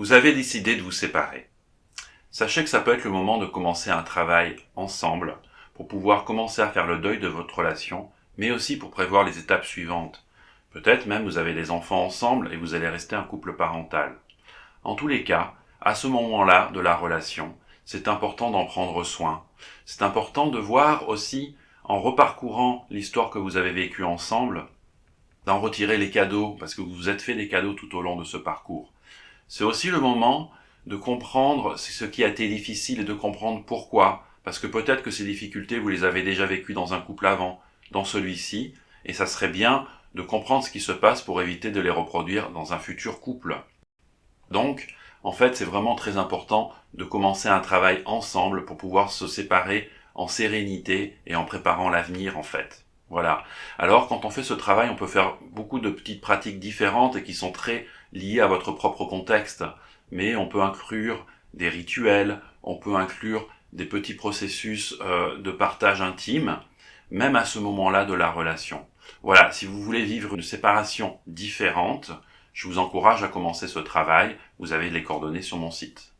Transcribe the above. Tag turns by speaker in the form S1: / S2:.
S1: Vous avez décidé de vous séparer. Sachez que ça peut être le moment de commencer un travail ensemble pour pouvoir commencer à faire le deuil de votre relation, mais aussi pour prévoir les étapes suivantes. Peut-être même vous avez des enfants ensemble et vous allez rester un couple parental. En tous les cas, à ce moment-là de la relation, c'est important d'en prendre soin. C'est important de voir aussi, en reparcourant l'histoire que vous avez vécue ensemble, d'en retirer les cadeaux, parce que vous vous êtes fait des cadeaux tout au long de ce parcours. C'est aussi le moment de comprendre ce qui a été difficile et de comprendre pourquoi. Parce que peut-être que ces difficultés, vous les avez déjà vécues dans un couple avant, dans celui-ci, et ça serait bien de comprendre ce qui se passe pour éviter de les reproduire dans un futur couple. Donc, en fait, c'est vraiment très important de commencer un travail ensemble pour pouvoir se séparer en sérénité et en préparant l'avenir, en fait. Voilà. Alors, quand on fait ce travail, on peut faire beaucoup de petites pratiques différentes et qui sont très liées à votre propre contexte. Mais on peut inclure des rituels, on peut inclure des petits processus de partage intime, même à ce moment-là de la relation. Voilà, si vous voulez vivre une séparation différente, je vous encourage à commencer ce travail. Vous avez les coordonnées sur mon site.